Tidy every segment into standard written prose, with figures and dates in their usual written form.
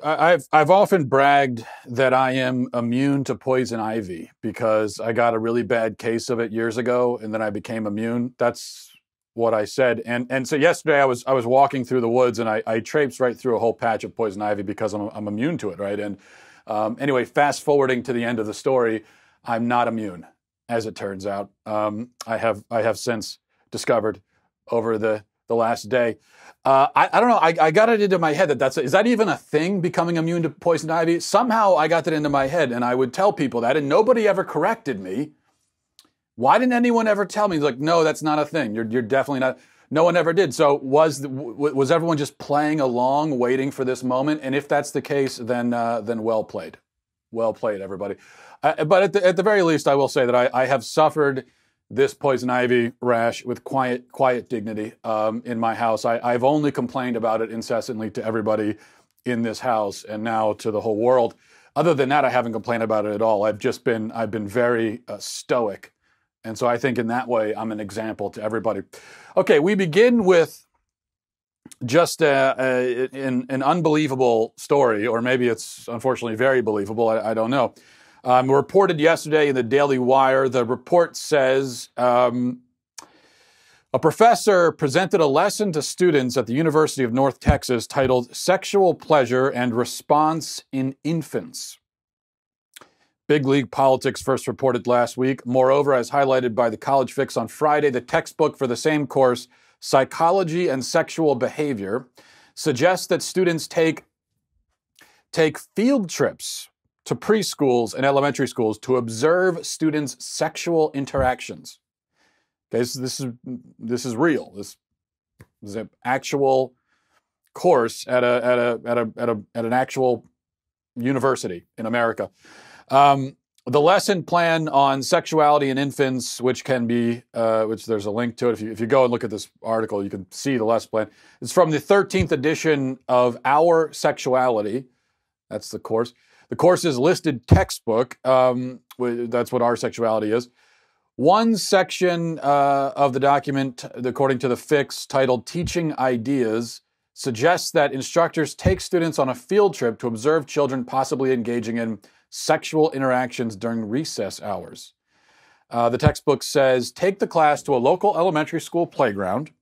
I've often bragged that I am immune to poison ivy because I got a really bad case of it years ago, and then I became immune. That's what I said. And so yesterday I was walking through the woods, and I traipsed right through a whole patch of poison ivy because I'm immune to it, right? And anyway, fast forwarding to the end of the story, I'm not immune, as it turns out. I have since discovered over the last day. I don't know. I got it into my head is that even a thing, becoming immune to poison ivy? Somehow I got that into my head, and I would tell people that, and nobody ever corrected me. Why didn't anyone ever tell me? Like, no, that's not a thing. You're definitely not. No one ever did. So was everyone just playing along, waiting for this moment? And if that's the case, then well played, everybody. But at the very least, I will say that I have suffered this poison ivy rash with quiet dignity in my house. I've only complained about it incessantly to everybody in this house and now to the whole world. Other than that, I haven't complained about it at all. I've been very stoic. And so I think in that way, I'm an example to everybody. Okay, we begin with just an unbelievable story, or maybe it's unfortunately very believable. I don't know. Reported yesterday in the Daily Wire, the report says a professor presented a lesson to students at the University of North Texas titled Sexual Pleasure and Response in Infants. Big League Politics first reported last week. Moreover, as highlighted by the College Fix on Friday, the textbook for the same course, Psychology and Sexual Behavior, suggests that students take field trips to preschools and elementary schools to observe students' sexual interactions. Okay, so this is real. This is an actual course at an actual university in America. The lesson plan on sexuality in infants, which can be, which there's a link to it. If you go and look at this article, you can see the lesson plan. It's from the 13th edition of Our Sexuality. That's the course. The course's listed textbook, that's what Our Sexuality is. One section of the document, according to the Fix, titled Teaching Ideas, suggests that instructors take students on a field trip to observe children possibly engaging in sexual interactions during recess hours. The textbook says, take the class to a local elementary school playground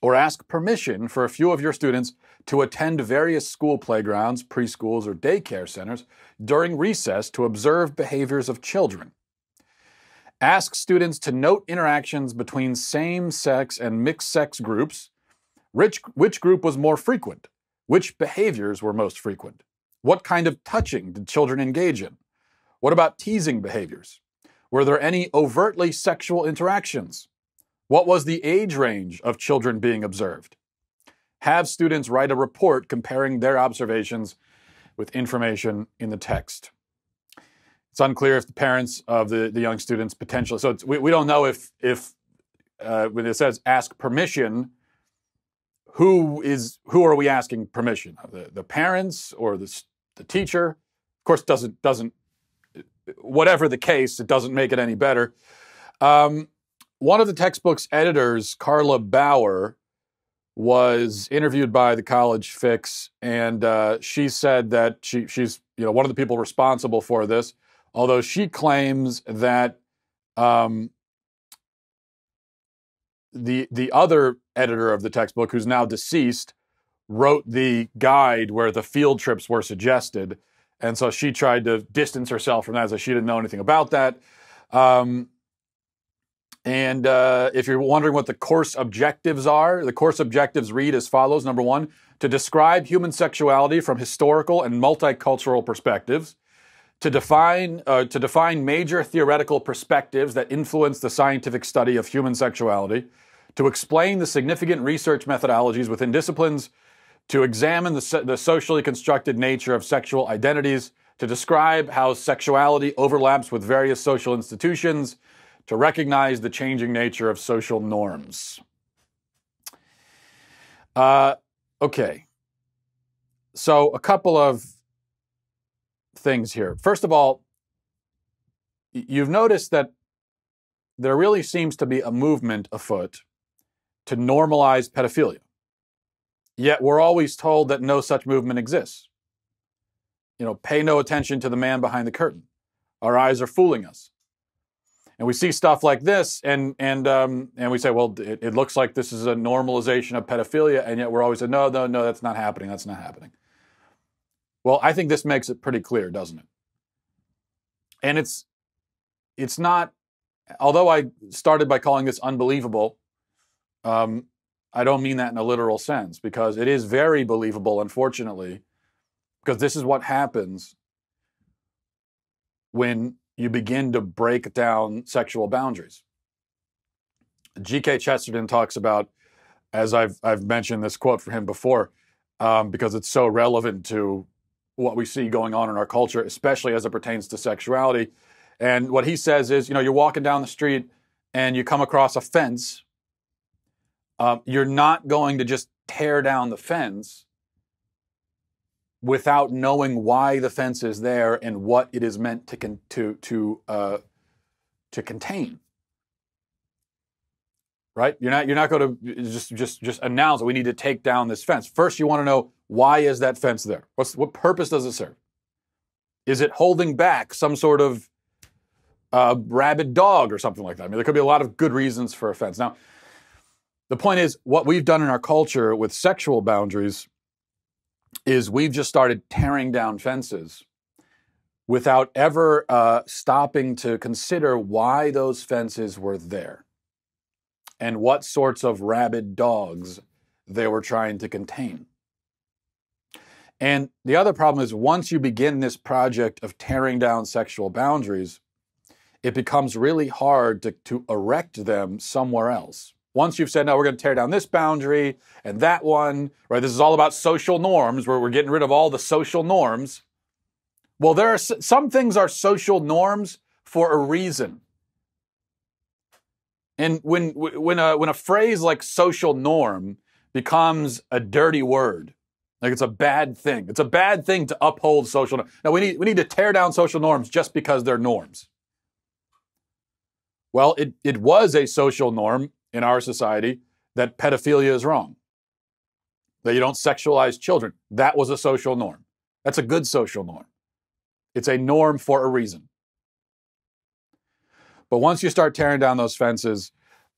or ask permission for a few of your students to attend various school playgrounds, preschools, or daycare centers during recess to observe behaviors of children. Ask students to note interactions between same-sex and mixed-sex groups. Which group was more frequent? Which behaviors were most frequent? What kind of touching did children engage in? What about teasing behaviors? Were there any overtly sexual interactions? What was the age range of children being observed? Have students write a report comparing their observations with information in the text. It's unclear if the parents of the young students potentially, so we don't know if when it says ask permission, who are we asking permission? The parents or the teacher? Of course, doesn't whatever the case, it doesn't make it any better. One of the textbook's editors, Carla Bauer, was interviewed by the College Fix, and she said that she's one of the people responsible for this, although she claims that the other editor of the textbook, who's now deceased, wrote the guide where the field trips were suggested, and so she tried to distance herself from that, so she didn't know anything about that. And if you're wondering what the course objectives are, the course objectives read as follows. Number one, to describe human sexuality from historical and multicultural perspectives, to define major theoretical perspectives that influence the scientific study of human sexuality, to explain the significant research methodologies within disciplines, to examine the socially constructed nature of sexual identities, to describe how sexuality overlaps with various social institutions, to recognize the changing nature of social norms. Okay. So a couple of things here. First of all, you've noticed that there really seems to be a movement afoot to normalize pedophilia. Yet we're always told that no such movement exists. pay no attention to the man behind the curtain. Our eyes are fooling us. And we see stuff like this, and we say, well, it looks like this is a normalization of pedophilia, and yet we're always saying, no, that's not happening, that's not happening. Well, I think this makes it pretty clear, doesn't it? And it's not, although I started by calling this unbelievable, I don't mean that in a literal sense, because it is very believable, unfortunately, because this is what happens when you begin to break down sexual boundaries. G.K. Chesterton talks about, as I've mentioned this quote from him before, because it's so relevant to what we see going on in our culture, especially as it pertains to sexuality. And what he says is, you're walking down the street and you come across a fence. You're not going to just tear down the fence without knowing why the fence is there and what it is meant to contain. Right? You're not going to just announce that we need to take down this fence. First, you want to know, why is that fence there? What purpose does it serve? Is it holding back some sort of rabid dog or something like that? I mean, there could be a lot of good reasons for a fence. Now, the point is, what we've done in our culture with sexual boundaries is we've just started tearing down fences without ever stopping to consider why those fences were there and what sorts of rabid dogs they were trying to contain. And the other problem is, once you begin this project of tearing down sexual boundaries, it becomes really hard to erect them somewhere else. Once you've said, no, we're going to tear down this boundary and that one, right? This is all about social norms, where we're getting rid of all the social norms. Well, there are some things are social norms for a reason. And when a phrase like social norm becomes a dirty word, like it's a bad thing. It's a bad thing to uphold social norms. Now, we need to tear down social norms just because they're norms. Well, it was a social norm in our society that pedophilia is wrong, that you don't sexualize children. That was a social norm. That's a good social norm. It's a norm for a reason. But once you start tearing down those fences,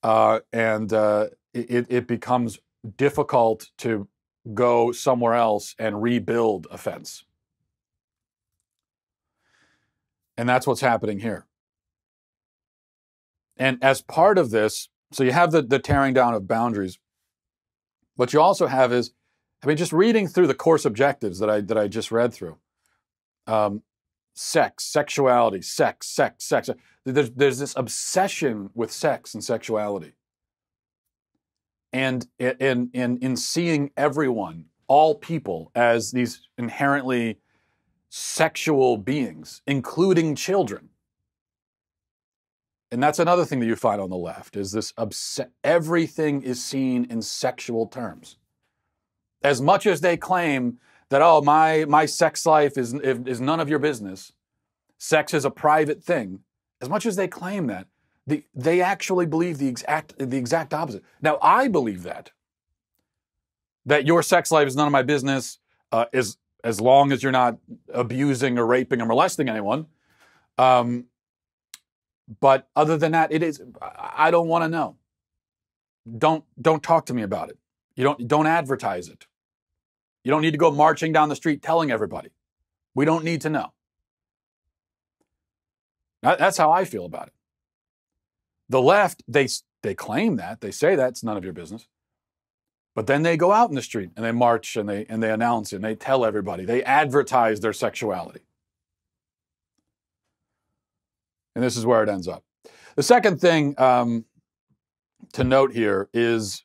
it becomes difficult to go somewhere else and rebuild a fence. And that's what's happening here. And as part of this, so you have the tearing down of boundaries. What you also have is, just reading through the course objectives that I just read through. Sex, sexuality, sex. There's this obsession with sex and sexuality. And in seeing everyone, all people, as these inherently sexual beings, including children. And that's another thing that you find on the left, is this everything is seen in sexual terms. As much as they claim that, oh, my sex life is none of your business, sex is a private thing, as much as they claim that, they actually believe the exact opposite. Now, I believe that your sex life is none of my business, as long as you're not abusing or raping or molesting anyone. But other than that, I don't want to know. Don't talk to me about it. Don't advertise it. You don't need to go marching down the street telling everybody. We don't need to know. That's how I feel about it. The left, they claim that, they say that's none of your business. But then they go out in the street and they march and they announce it and they tell everybody. They advertise their sexuality. And this is where it ends up. The second thing to note here is,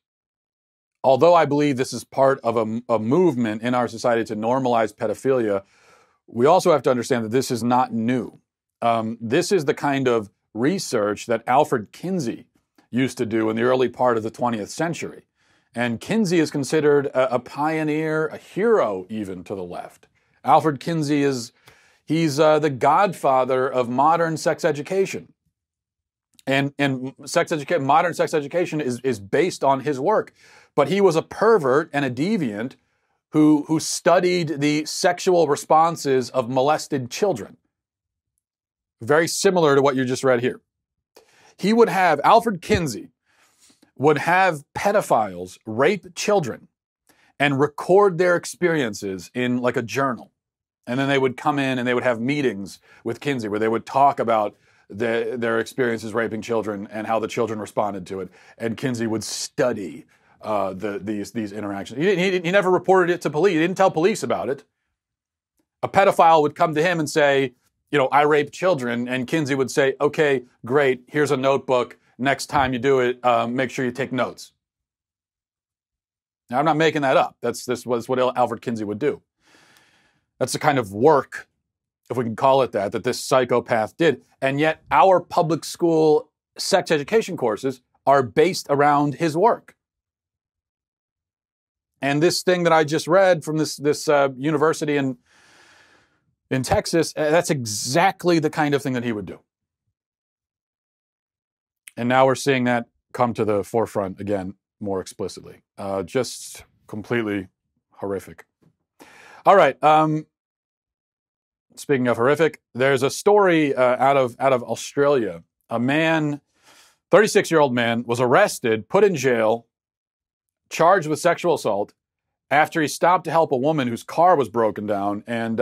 although I believe this is part of a movement in our society to normalize pedophilia, we also have to understand that this is not new. This is the kind of research that Alfred Kinsey used to do in the early part of the 20th century. And Kinsey is considered a pioneer, a hero even to the left. Alfred Kinsey he's the godfather of modern sex education. And modern sex education is based on his work. But he was a pervert and a deviant who studied the sexual responses of molested children. Very similar to what you just read here. He would have, Alfred Kinsey would have pedophiles rape children and record their experiences in like a journal. And then they would come in and they would have meetings with Kinsey where they would talk about their experiences raping children and how the children responded to it. And Kinsey would study these interactions. He never reported it to police. He didn't tell police about it. A pedophile would come to him and say, I rape children. And Kinsey would say, okay, great. Here's a notebook. Next time you do it, make sure you take notes. Now, I'm not making that up. That's what Alfred Kinsey would do. That's the kind of work, if we can call it that this psychopath did. And yet our public school sex education courses are based around his work. And this thing that I just read from this university in Texas, that's exactly the kind of thing that he would do. And now we're seeing that come to the forefront again more explicitly. Just completely horrific. All right. Speaking of horrific, there's a story out of Australia. A man, 36-year-old man, was arrested, put in jail, charged with sexual assault after he stopped to help a woman whose car was broken down, and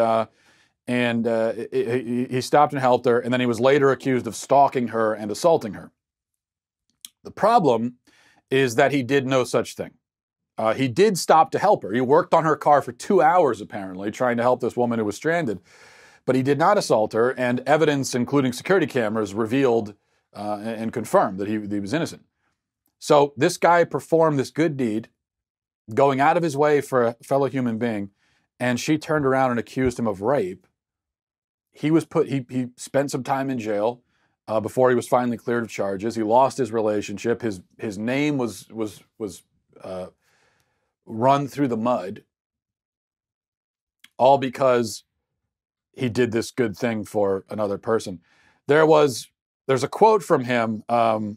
he stopped and helped her, and then he was later accused of stalking her and assaulting her. The problem is that he did no such thing. He did stop to help her. He worked on her car for 2 hours, apparently, trying to help this woman who was stranded. But he did not assault her, and evidence, including security cameras, revealed and confirmed that he was innocent. So this guy performed this good deed, going out of his way for a fellow human being, and she turned around and accused him of rape. He spent some time in jail before he was finally cleared of charges. He lost his relationship. His name was run through the mud, all because he did this good thing for another person. There's a quote from him. Let's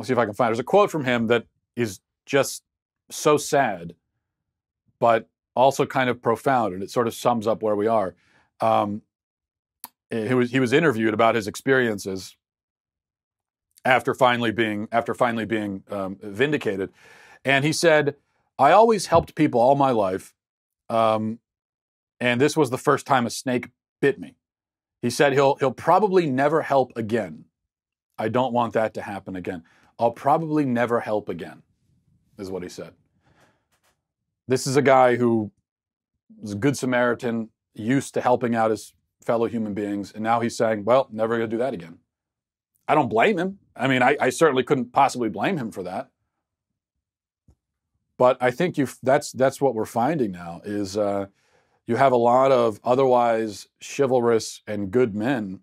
see if I can find it. There's a quote from him that is just so sad, but also kind of profound, and it sort of sums up where we are. He was interviewed about his experiences after finally being vindicated, and he said, "I always helped people all my life, and this was the first time a snake bit me." He said he'll probably never help again. I don't want that to happen again. I'll probably never help again, is what he said. This is a guy who was a good Samaritan, used to helping out his fellow human beings, and now he's saying, well, never going to do that again. I don't blame him. I mean, I certainly couldn't possibly blame him for that. But I think that's what we're finding now is you have a lot of otherwise chivalrous and good men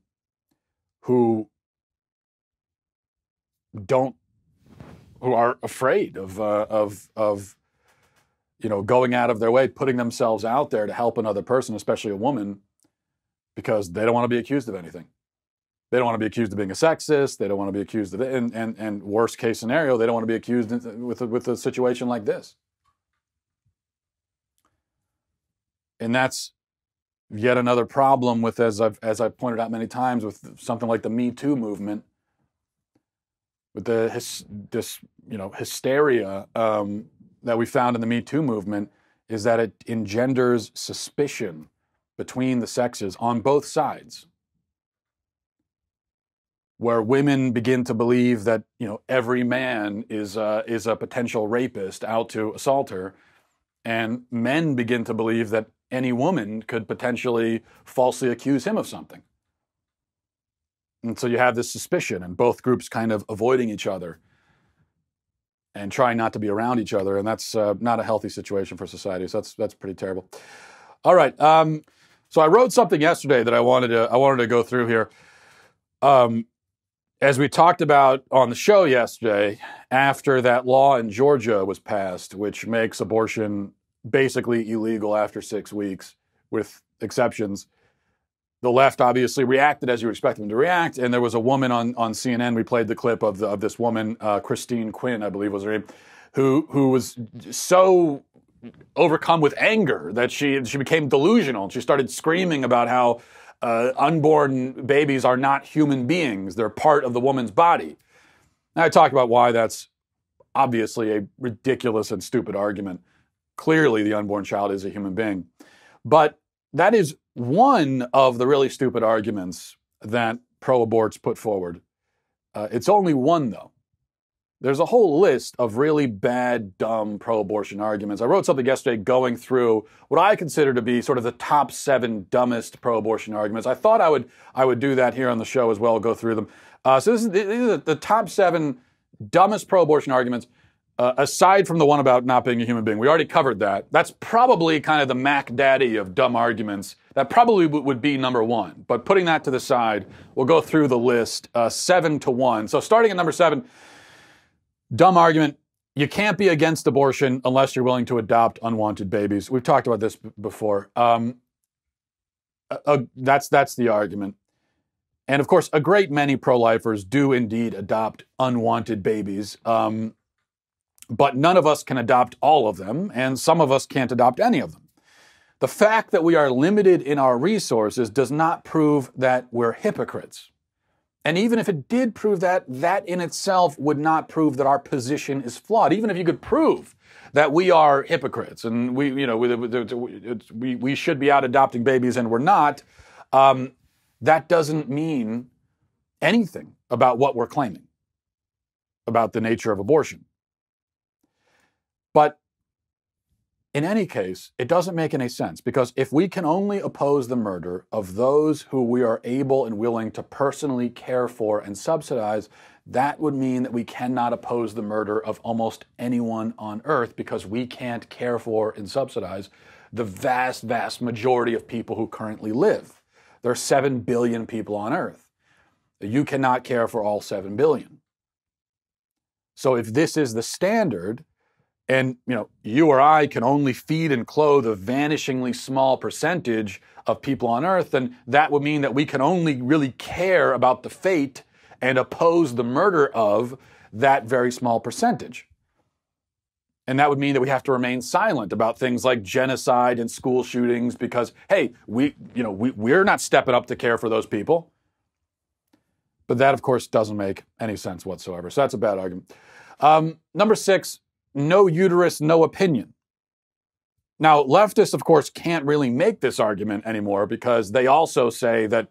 who are afraid of going out of their way, putting themselves out there to help another person, especially a woman, because they don't want to be accused of anything. They don't want to be accused of being a sexist. They don't want to be accused of it. And worst case scenario, they don't want to be accused with a situation like this. And that's yet another problem with, as I've pointed out many times, with something like the Me Too movement, with this hysteria that we found in the Me Too movement, is that it engenders suspicion between the sexes on both sides, where women begin to believe that every man is a potential rapist out to assault her, and men begin to believe that any woman could potentially falsely accuse him of something. And so you have this suspicion, and both groups kind of avoiding each other and trying not to be around each other, and that's not a healthy situation for society. So that's pretty terrible. All right, so I wrote something yesterday that I wanted to go through here. As we talked about on the show yesterday, after that law in Georgia was passed, which makes abortion basically illegal after 6 weeks, with exceptions, the left obviously reacted as you would expect them to react, and there was a woman on CNN. We played the clip of this woman, Christine Quinn, I believe was her name, who was so overcome with anger, that she became delusional. She started screaming about how unborn babies are not human beings. They're part of the woman's body. And I talked about why that's obviously a ridiculous and stupid argument. Clearly, the unborn child is a human being. But that is one of the really stupid arguments that pro-aborts put forward. It's only one, though. There's a whole list of really bad, dumb pro-abortion arguments. I wrote something yesterday going through what I consider to be sort of the top 7 dumbest pro-abortion arguments. I thought I would do that here on the show as well, go through them. So these are the top 7 dumbest pro-abortion arguments, aside from the one about not being a human being. We already covered that. That's probably kind of the Mac Daddy of dumb arguments. That probably would be number 1. But putting that to the side, we'll go through the list 7 to 1. So starting at number 7, dumb argument: you can't be against abortion unless you're willing to adopt unwanted babies. We've talked about this before. That's the argument. And of course, a great many pro-lifers do indeed adopt unwanted babies. But none of us can adopt all of them, and some of us can't adopt any of them. The fact that we are limited in our resources does not prove that we're hypocrites. And even if it did prove that, that in itself would not prove that our position is flawed. Even if you could prove that we are hypocrites and we should be out adopting babies and we're not, that doesn't mean anything about what we're claiming about the nature of abortion. But in any case, it doesn't make any sense, because if we can only oppose the murder of those who we are able and willing to personally care for and subsidize, that would mean that we cannot oppose the murder of almost anyone on earth, because we can't care for and subsidize the vast, vast majority of people who currently live. There are 7 billion people on earth. You cannot care for all 7 billion. So if this is the standard, and you or I can only feed and clothe a vanishingly small percentage of people on earth, then that would mean that we can only really care about the fate and oppose the murder of that very small percentage. And that would mean that we have to remain silent about things like genocide and school shootings, because, hey, we're not stepping up to care for those people. But that, of course, doesn't make any sense whatsoever. So that's a bad argument. Number 6, no uterus, no opinion. Now, leftists, of course, can't really make this argument anymore, because they also say that,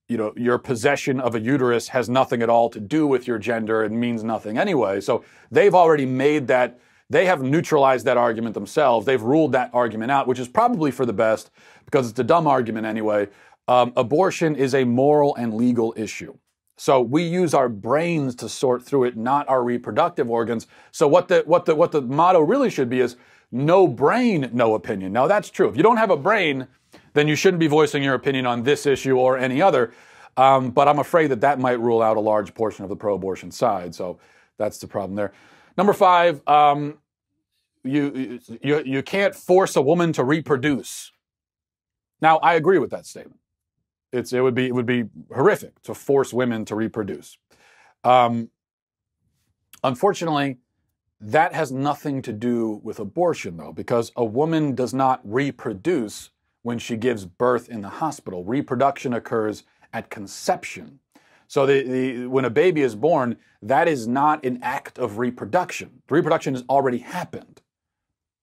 your possession of a uterus has nothing at all to do with your gender and means nothing anyway. So they've already made that, they have neutralized that argument themselves. They've ruled that argument out, which is probably for the best, because it's a dumb argument anyway. Abortion is a moral and legal issue. So we use our brains to sort through it, not our reproductive organs. So what the motto really should be is no brain, no opinion. Now that's true. If you don't have a brain, then you shouldn't be voicing your opinion on this issue or any other. But I'm afraid that might rule out a large portion of the pro-abortion side. So that's the problem there. Number 5, you can't force a woman to reproduce. Now I agree with that statement. It would be horrific to force women to reproduce. Unfortunately, that has nothing to do with abortion, though, because a woman does not reproduce when she gives birth in the hospital. Reproduction occurs at conception. So when a baby is born, that is not an act of reproduction. Reproduction has already happened.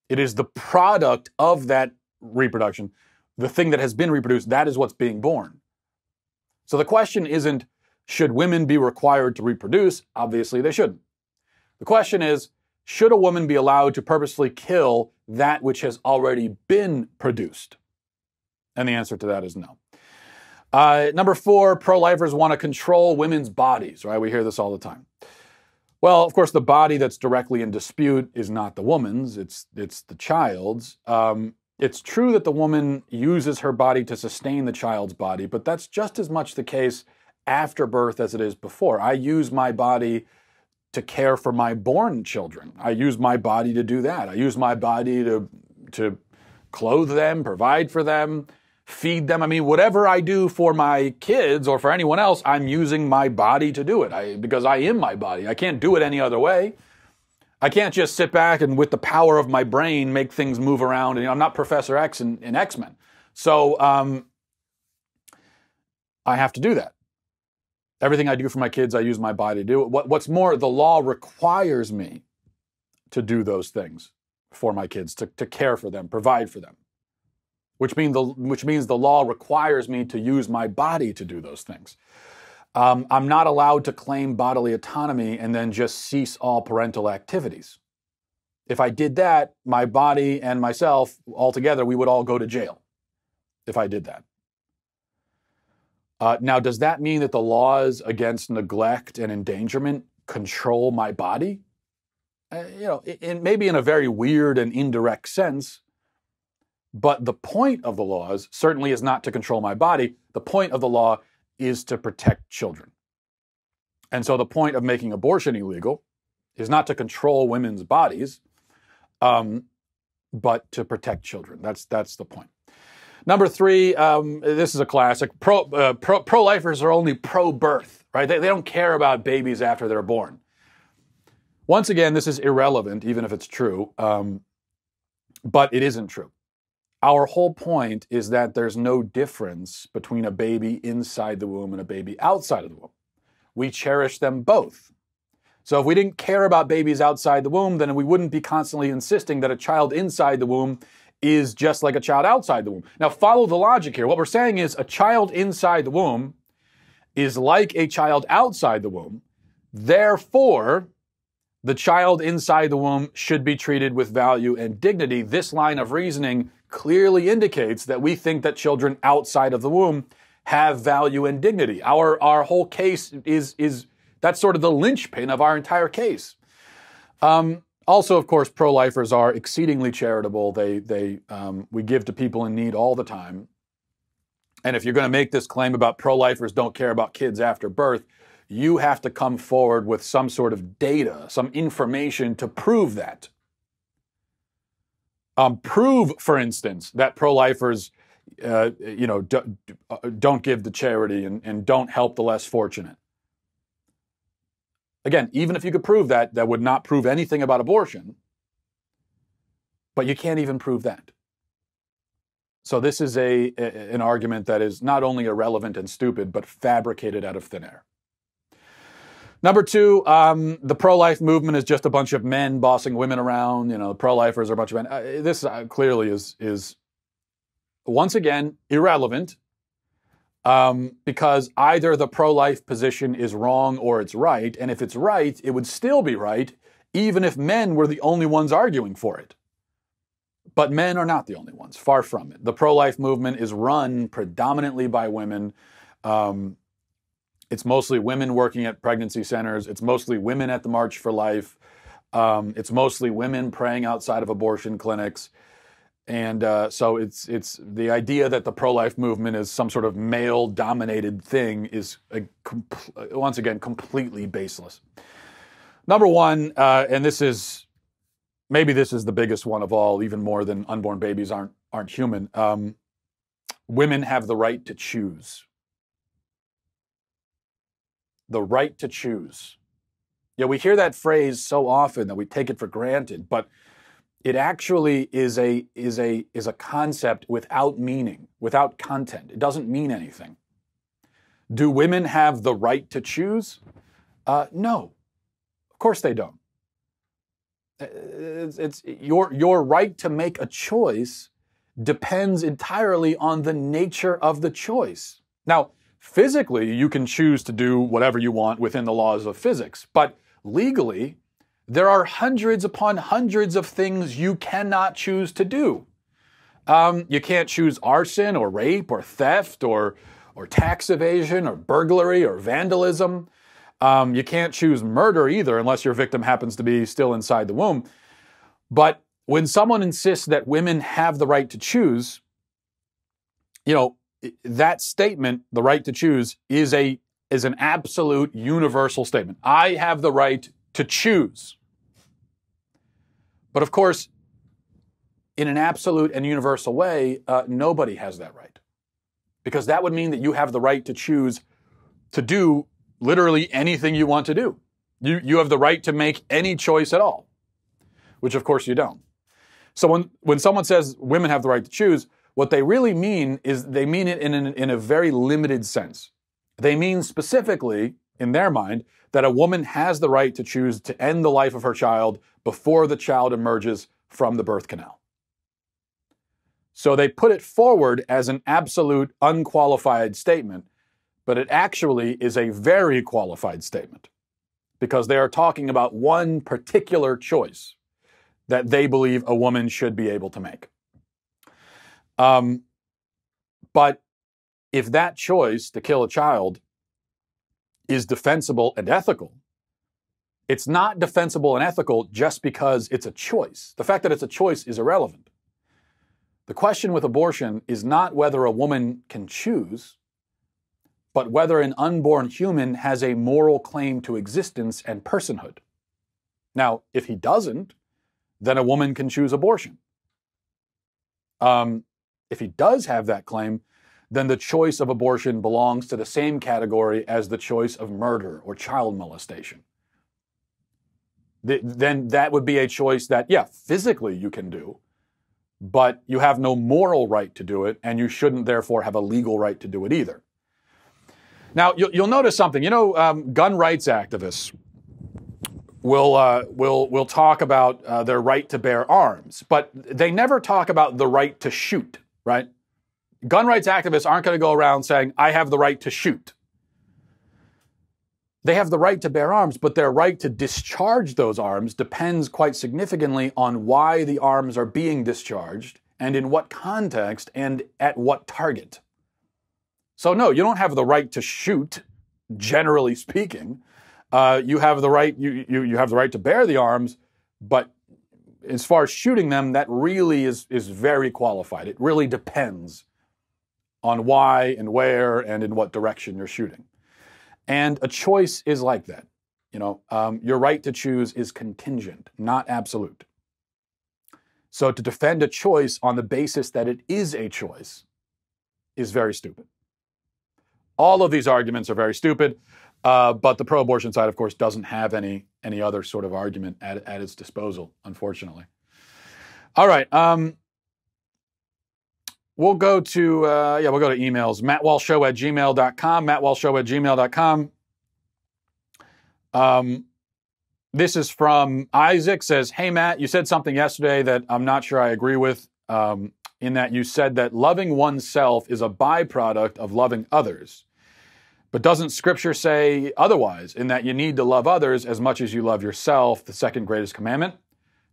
It is the product of that reproduction. The thing that has been reproduced, that is what's being born. So the question isn't, should women be required to reproduce? Obviously, they shouldn't. The question is, should a woman be allowed to purposely kill that which has already been produced? And the answer to that is no. Number 4, pro-lifers want to control women's bodies, right? We hear this all the time. Well, of course, the body that's directly in dispute is not the woman's, it's the child's. It's true that the woman uses her body to sustain the child's body, but that's just as much the case after birth as it is before. I use my body to care for my born children. I use my body to do that. I use my body to clothe them, provide for them, feed them. I mean, whatever I do for my kids or for anyone else, I'm using my body to do it because I am my body. I can't do it any other way. I can't just sit back and with the power of my brain make things move around. And I'm not Professor X in X-Men. So I have to do that. Everything I do for my kids, I use my body to do it. What's more, the law requires me to do those things for my kids, to care for them, provide for them. Which means the law requires me to use my body to do those things. I'm not allowed to claim bodily autonomy and then just cease all parental activities. If I did that, my body and myself, altogether, we would all go to jail if I did that. Now, does that mean that the laws against neglect and endangerment control my body? Maybe in a very weird and indirect sense. But the point of the laws certainly is not to control my body. The point of the law is to protect children. And so the point of making abortion illegal is not to control women's bodies, but to protect children. That's the point. Number 3, this is a classic. Pro-lifers are only pro-birth, right? They don't care about babies after they're born. Once again, this is irrelevant, even if it's true, but it isn't true. Our whole point is that there's no difference between a baby inside the womb and a baby outside of the womb. We cherish them both. So if we didn't care about babies outside the womb, then we wouldn't be constantly insisting that a child inside the womb is just like a child outside the womb. Now follow the logic here. What we're saying is a child inside the womb is like a child outside the womb. Therefore, the child inside the womb should be treated with value and dignity. This line of reasoning clearly indicates that we think that children outside of the womb have value and dignity. Our whole case is that's sort of the linchpin of our entire case. Also, of course, pro-lifers are exceedingly charitable. We give to people in need all the time. And if you're going to make this claim about pro-lifers don't care about kids after birth, you have to come forward with some sort of data, some information to prove that. Prove, for instance, that pro-lifers, don't give to charity and don't help the less fortunate. Again, even if you could prove that, that would not prove anything about abortion. But you can't even prove that. So this is an argument that is not only irrelevant and stupid, but fabricated out of thin air. Number 2, the pro-life movement is just a bunch of men bossing women around. Pro-lifers are a bunch of men. This clearly is once again irrelevant because either the pro-life position is wrong or it's right. And if it's right, it would still be right, even if men were the only ones arguing for it. But men are not the only ones, far from it. The pro-life movement is run predominantly by women. It's mostly women working at pregnancy centers. It's mostly women at the March for Life. It's mostly women praying outside of abortion clinics. And so it's the idea that the pro-life movement is some sort of male-dominated thing is, once again, completely baseless. Number 1, and maybe this is the biggest one of all, even more than unborn babies aren't human. Women have the right to choose. The right to choose. Yeah, we hear that phrase so often that we take it for granted, but it actually is a concept without meaning, without content. It doesn't mean anything. Do women have the right to choose? No, of course they don't. It's your right to make a choice depends entirely on the nature of the choice. Now, physically, you can choose to do whatever you want within the laws of physics, but legally, there are hundreds upon hundreds of things you cannot choose to do. You can't choose arson or rape or theft or tax evasion or burglary or vandalism. You can't choose murder either unless your victim happens to be still inside the womb. But when someone insists that women have the right to choose, that statement, the right to choose, is an absolute universal statement. I have the right to choose. But of course, in an absolute and universal way, nobody has that right. Because that would mean that you have the right to choose to do literally anything you want to do. You have the right to make any choice at all. which of course you don't. So when someone says women have the right to choose, what they really mean is they mean it in a very limited sense. They mean specifically, in their mind, that a woman has the right to choose to end the life of her child before the child emerges from the birth canal. So they put it forward as an absolute unqualified statement, but it actually is a very qualified statement because they are talking about one particular choice that they believe a woman should be able to make. But if that choice to kill a child is defensible and ethical, it's not defensible and ethical just because it's a choice. The fact that it's a choice is irrelevant. The question with abortion is not whether a woman can choose, but whether an unborn human has a moral claim to existence and personhood. Now, if he doesn't, then a woman can choose abortion. If he does have that claim, then the choice of abortion belongs to the same category as the choice of murder or child molestation. Then that would be a choice that, yeah, physically you can do, but you have no moral right to do it, and you shouldn't therefore have a legal right to do it either. Now, you'll notice something. You know, gun rights activists will talk about their right to bear arms, but they never talk about the right to shoot, right? Gun rights activists aren't going to go around saying, I have the right to shoot. They have the right to bear arms, but their right to discharge those arms depends quite significantly on why the arms are being discharged and in what context and at what target. So no, you don't have the right to shoot, generally speaking. You have the right, you have the right to bear the arms, but as far as shooting them, that really is very qualified. It really depends on why and where and in what direction you're shooting. And a choice is like that. You know, your right to choose is contingent, not absolute. So to defend a choice on the basis that it is a choice is very stupid. All of these arguments are very stupid, but the pro-abortion side, of course, doesn't have any other sort of argument at its disposal, unfortunately. All right. We'll go to emails. MattWalshShow@gmail.com. MattWalshShow@gmail.com. This is from Isaac. Says, hey, Matt, you said something yesterday that I'm not sure I agree with, in that you said that loving oneself is a byproduct of loving others. But doesn't Scripture say otherwise, in that you need to love others as much as you love yourself, the second greatest commandment?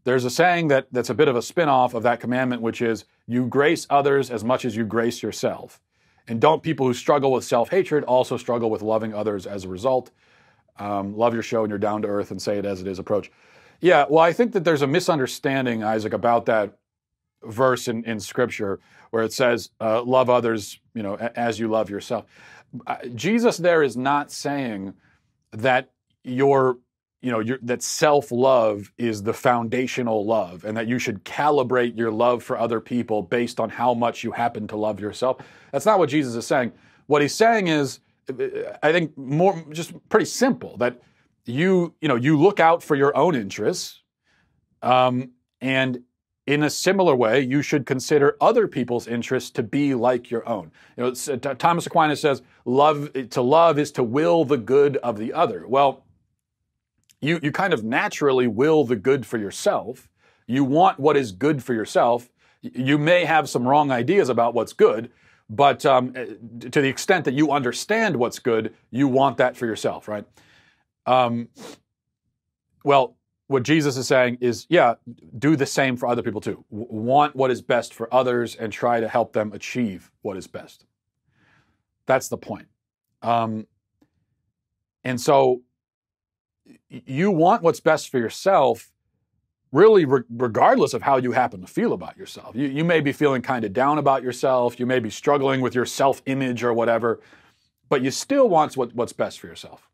There's a saying that's a bit of a spin-off of that commandment, which is, you grace others as much as you grace yourself. And don't people who struggle with self-hatred also struggle with loving others as a result? Love your show and your down-to-earth and say it as it is approach. Yeah, well, I think that there's a misunderstanding, Isaac, about that verse in Scripture where it says, love others, as you love yourself. Jesus there is not saying that that self-love is the foundational love and that you should calibrate your love for other people based on how much you happen to love yourself. That's not what Jesus is saying. What he's saying is, I think, just pretty simple, that you look out for your own interests, and in a similar way, you should consider other people's interests to be like your own. Thomas Aquinas says, to love is to will the good of the other. Well, you kind of naturally will the good for yourself. You want what is good for yourself. You may have some wrong ideas about what's good, but to the extent that you understand what's good, you want that for yourself, right? Well, what Jesus is saying is, yeah, do the same for other people too. Want what is best for others and try to help them achieve what is best. That's the point. And so you want what's best for yourself, really regardless of how you happen to feel about yourself. You may be feeling kind of down about yourself. You may be struggling with your self-image or whatever, but you still want what's best for yourself.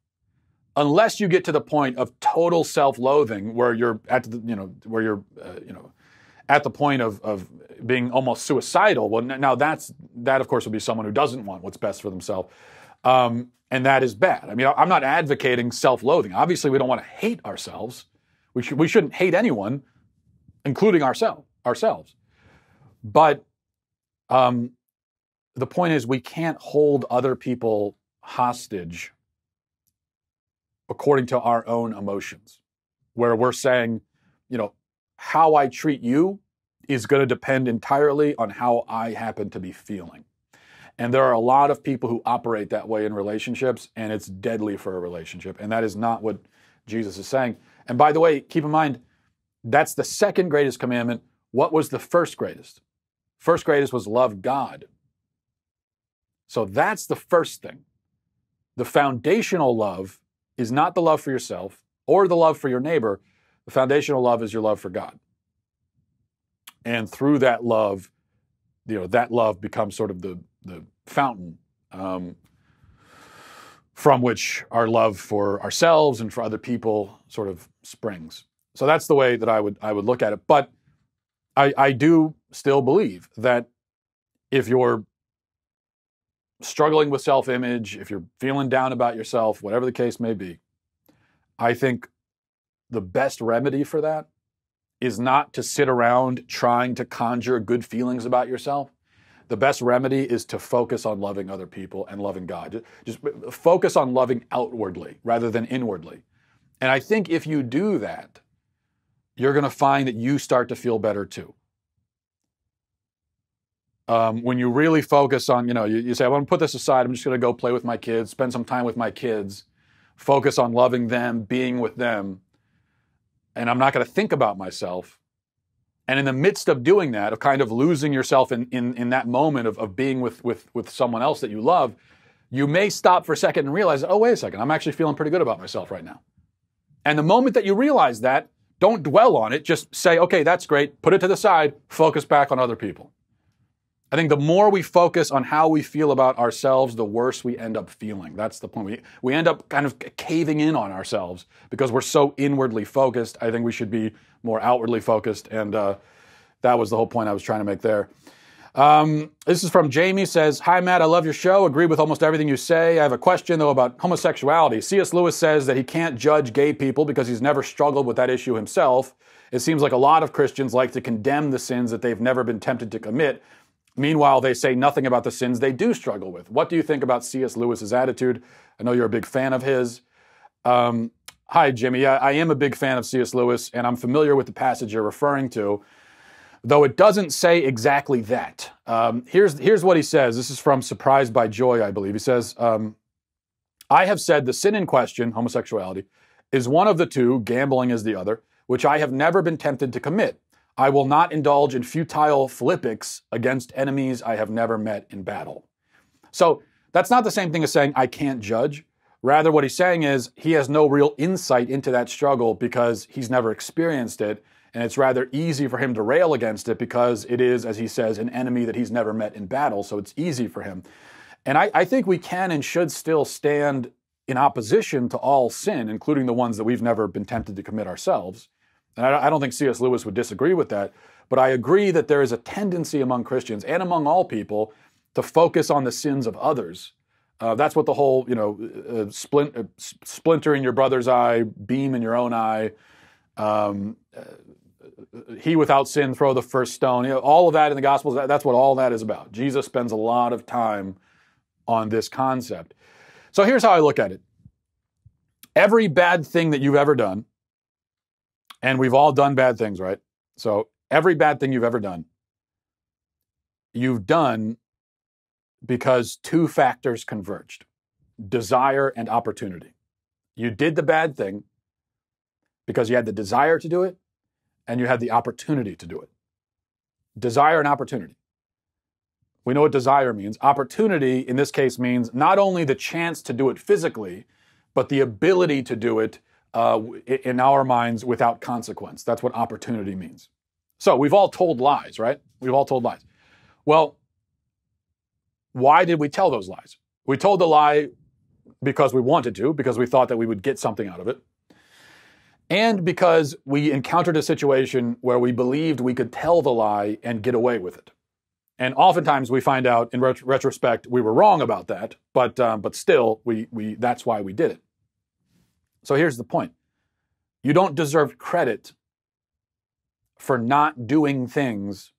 Unless you get to the point of total self-loathing, where you're at the point of being almost suicidal. Well, now that of course would be someone who doesn't want what's best for themselves, and that is bad. I mean, I'm not advocating self-loathing. Obviously, we don't want to hate ourselves. We shouldn't hate anyone, including ourselves. But the point is, we can't hold other people hostage according to our own emotions, where we're saying, how I treat you is going to depend entirely on how I happen to be feeling. And there are a lot of people who operate that way in relationships, and it's deadly for a relationship. And that is not what Jesus is saying. And by the way, keep in mind, that's the second greatest commandment. What was the first greatest? First greatest was love God. So that's the first thing. The foundational love is not the love for yourself or the love for your neighbor. The foundational love is your love for God. And through that love, that love becomes sort of the fountain from which our love for ourselves and for other people sort of springs. So that's the way that I would look at it. But I do still believe that if you're struggling with self-image, if you're feeling down about yourself, whatever the case may be, I think the best remedy for that is not to sit around trying to conjure good feelings about yourself. The best remedy is to focus on loving other people and loving God. Just focus on loving outwardly rather than inwardly. And I think if you do that, you're going to find that you start to feel better too. When you really focus on, you say, I want to put this aside. I'm just going to go play with my kids, spend some time with my kids, focus on loving them, being with them, and I'm not going to think about myself. And in the midst of doing that, of kind of losing yourself in that moment of being with someone else that you love, you may stop for a second and realize, oh, wait a second, I'm actually feeling pretty good about myself right now. And the moment that you realize that, don't dwell on it. Just say, okay, that's great. Put it to the side. Focus back on other people. I think the more we focus on how we feel about ourselves, the worse we end up feeling. That's the point. We end up kind of caving in on ourselves because we're so inwardly focused. I think we should be more outwardly focused, and that was the whole point I was trying to make there. This is from Jamie, says, hi, Matt, I love your show. Agree with almost everything you say. I have a question, though, about homosexuality. C.S. Lewis says that he can't judge gay people because he's never struggled with that issue himself. It seems like a lot of Christians like to condemn the sins that they've never been tempted to commit. Meanwhile, they say nothing about the sins they do struggle with. What do you think about C.S. Lewis's attitude? I know you're a big fan of his. Hi, Jimmy. I am a big fan of C.S. Lewis, and I'm familiar with the passage you're referring to, though it doesn't say exactly that. Here's what he says. This is from Surprised by Joy, I believe. He says, I have said the sin in question, homosexuality, is one of the two, gambling is the other, which I have never been tempted to commit. I will not indulge in futile philippics against enemies I have never met in battle. So that's not the same thing as saying I can't judge. Rather, what he's saying is he has no real insight into that struggle because he's never experienced it, and it's rather easy for him to rail against it because it is, as he says, an enemy that he's never met in battle, so it's easy for him. And I think we can and should still stand in opposition to all sin, including the ones that we've never been tempted to commit ourselves. And I don't think C.S. Lewis would disagree with that, but I agree that there is a tendency among Christians and among all people to focus on the sins of others. That's what the whole, splinter in your brother's eye, beam in your own eye, he without sin throw the first stone. All of that in the Gospels, that's what all that is about. Jesus spends a lot of time on this concept. So here's how I look at it. Every bad thing that you've ever done, and we've all done bad things, right? So every bad thing you've ever done, you've done because two factors converged: desire and opportunity. You did the bad thing because you had the desire to do it, and you had the opportunity to do it. Desire and opportunity. We know what desire means. Opportunity, in this case, means not only the chance to do it physically, but the ability to do it in our minds without consequence. That's what opportunity means. So we've all told lies, right? We've all told lies. Well, why did we tell those lies? We told the lie because we wanted to, because we thought that we would get something out of it, and because we encountered a situation where we believed we could tell the lie and get away with it. And oftentimes we find out in retrospect we were wrong about that, but still that's why we did it. So here's the point. You don't deserve credit for not doing things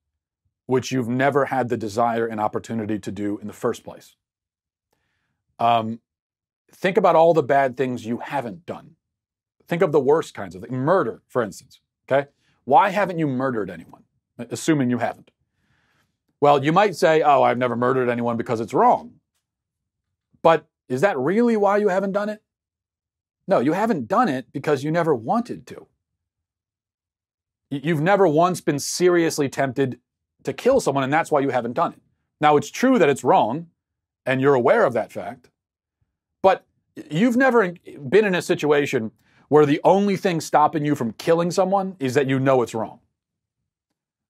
which you've never had the desire and opportunity to do in the first place. Think about all the bad things you haven't done. Think of the worst kinds of things. Murder, for instance. Okay? Why haven't you murdered anyone? Assuming you haven't. Well, you might say, oh, I've never murdered anyone because it's wrong. But is that really why you haven't done it? No, you haven't done it because you never wanted to. You've never once been seriously tempted to kill someone, and that's why you haven't done it. Now, it's true that it's wrong, and you're aware of that fact, but you've never been in a situation where the only thing stopping you from killing someone is that you know it's wrong.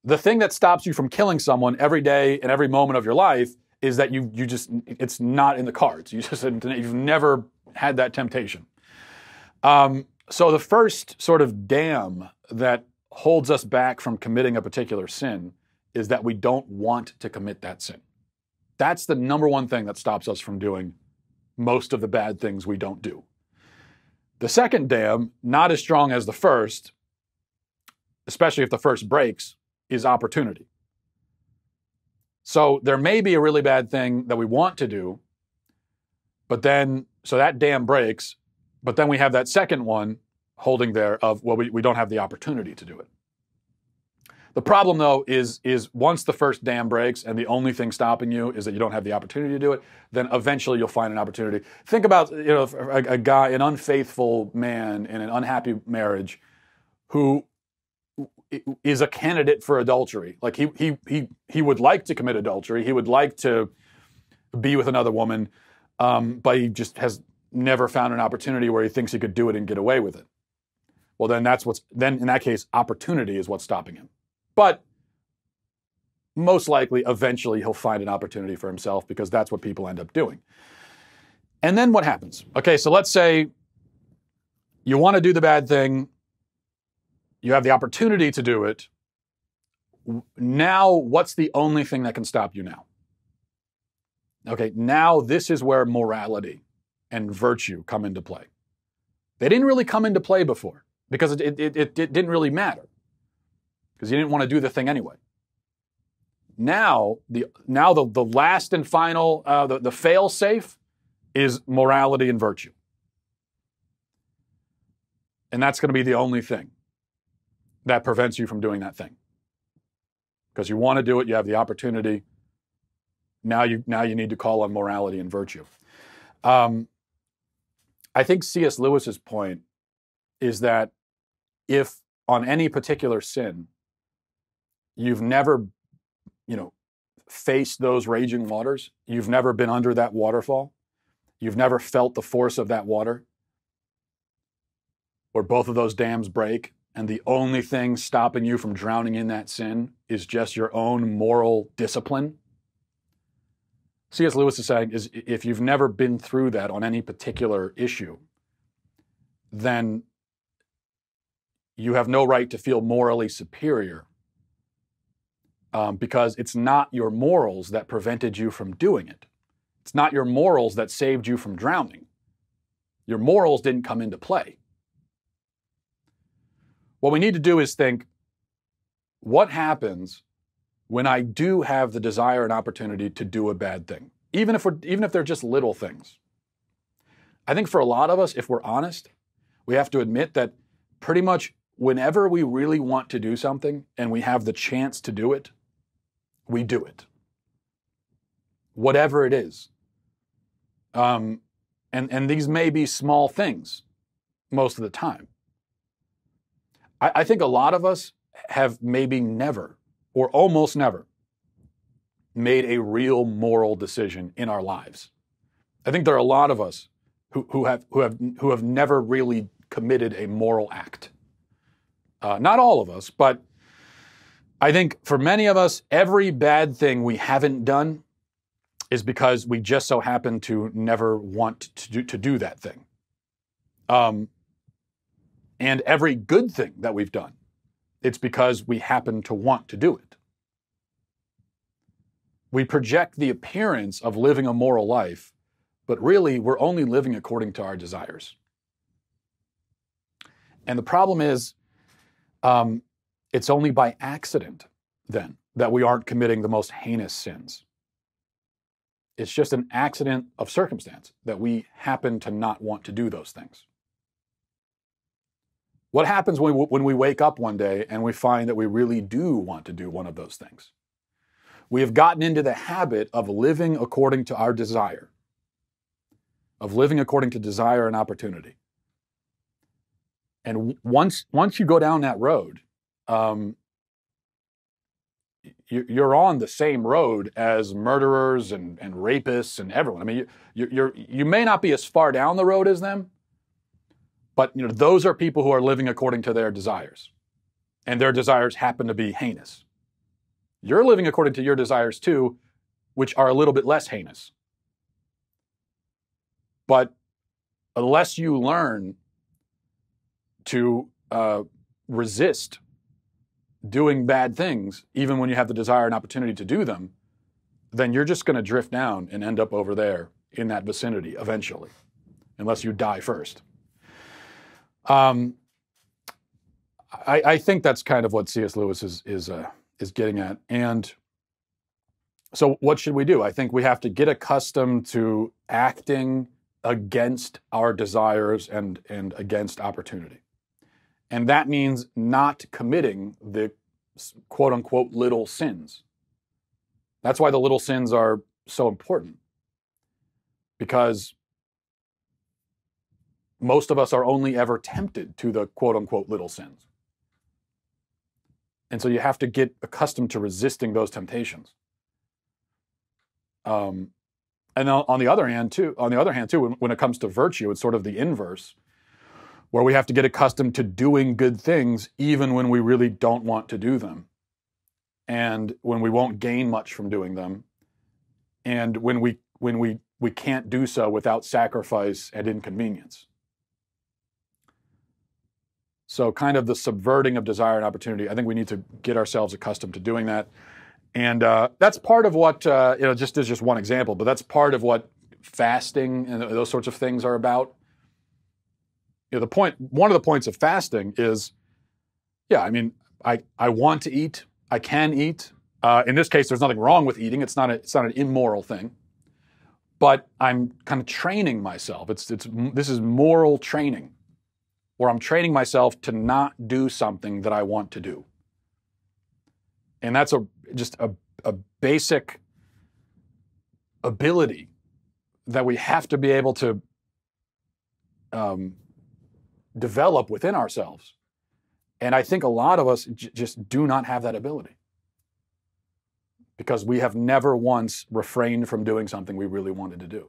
The thing that stops you from killing someone every day and every moment of your life is that it's not in the cards. You've never had that temptation. So the first sort of dam that holds us back from committing a particular sin is that we don't want to commit that sin. That's the number one thing that stops us from doing most of the bad things we don't do. The second dam, not as strong as the first, especially if the first breaks, is opportunity. So there may be a really bad thing that we want to do, but then, so that dam breaks, but then we have that second one holding there of, well, we don't have the opportunity to do it. The problem, though, is once the first dam breaks and the only thing stopping you is that you don't have the opportunity to do it, then eventually you'll find an opportunity. Think about, a guy, an unfaithful man in an unhappy marriage who is a candidate for adultery. Like he would like to commit adultery. He would like to be with another woman, but he just has never found an opportunity where he thinks he could do it and get away with it. Well, then in that case, opportunity is what's stopping him. But most likely, eventually, he'll find an opportunity for himself because that's what people end up doing. And then what happens? Okay, so let's say you want to do the bad thing. You have the opportunity to do it. Now, what's the only thing that can stop you now? Okay, now this is where morality and virtue come into play. They didn't really come into play before because it didn't really matter because you didn't want to do the thing anyway. Now the last and final, the fail-safe is morality and virtue. And that's going to be the only thing that prevents you from doing that thing. Because you want to do it, you have the opportunity. Now you need to call on morality and virtue. I think C.S. Lewis's point is that if on any particular sin, you've never, faced those raging waters, you've never been under that waterfall, you've never felt the force of that water, where both of those dams break, and the only thing stopping you from drowning in that sin is just your own moral discipline. C.S. Lewis is saying is if you've never been through that on any particular issue, then you have no right to feel morally superior because it's not your morals that prevented you from doing it. It's not your morals that saved you from drowning. Your morals didn't come into play. What we need to do is think, what happens when I do have the desire and opportunity to do a bad thing, even if they're just little things? I think for a lot of us, if we're honest, we have to admit that pretty much whenever we really want to do something and we have the chance to do it, we do it. Whatever it is. And these may be small things most of the time. I think a lot of us have maybe never, or almost never, made a real moral decision in our lives. I think there are a lot of us who have never really committed a moral act. Not all of us, but I think for many of us, every bad thing we haven't done is because we just so happen to never want to do that thing. And every good thing that we've done, it's because we happen to want to do it. We project the appearance of living a moral life, but really we're only living according to our desires. And the problem is, it's only by accident, then, that we aren't committing the most heinous sins. It's just an accident of circumstance that we happen to not want to do those things. What happens when we wake up one day and we find that we really do want to do one of those things? We have gotten into the habit of living according to our desire, of living according to desire and opportunity. And once you go down that road, you're on the same road as murderers and rapists and everyone. I mean, you may not be as far down the road as them, but those are people who are living according to their desires, and their desires happen to be heinous. You're living according to your desires too, which are a little bit less heinous. But unless you learn to resist doing bad things, even when you have the desire and opportunity to do them, then you're just going to drift down and end up over there in that vicinity eventually, unless you die first. I think that's kind of what C.S. Lewis is getting at. And so what should we do? I think we have to get accustomed to acting against our desires and against opportunity. And that means not committing the quote-unquote little sins. That's why the little sins are so important. Because most of us are only ever tempted to the quote-unquote little sins. And so you have to get accustomed to resisting those temptations. And on the other hand, too, when it comes to virtue, it's sort of the inverse, where we have to get accustomed to doing good things even when we really don't want to do them, and when we won't gain much from doing them, and when we can't do so without sacrifice and inconvenience. So kind of the subverting of desire and opportunity, I think we need to get ourselves accustomed to doing that. And that's part of what, just as just one example, but that's part of what fasting and those sorts of things are about. One of the points of fasting is, I want to eat, I can eat. In this case, there's nothing wrong with eating. It's not an immoral thing. But I'm kind of training myself. This is moral training, where I'm training myself to not do something that I want to do. And that's just a basic ability that we have to be able to develop within ourselves. And I think a lot of us just do not have that ability, because we have never once refrained from doing something we really wanted to do.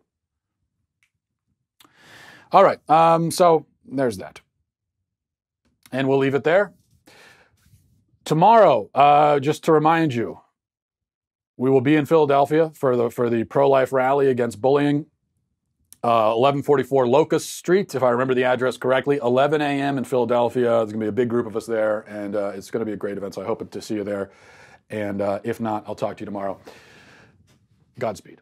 All right, so there's that. And we'll leave it there. Tomorrow, just to remind you, we will be in Philadelphia for the pro-life rally against bullying. 1144 Locust Street, if I remember the address correctly, 11 a.m. in Philadelphia. There's going to be a big group of us there, and it's going to be a great event, so I hope to see you there. And if not, I'll talk to you tomorrow. Godspeed.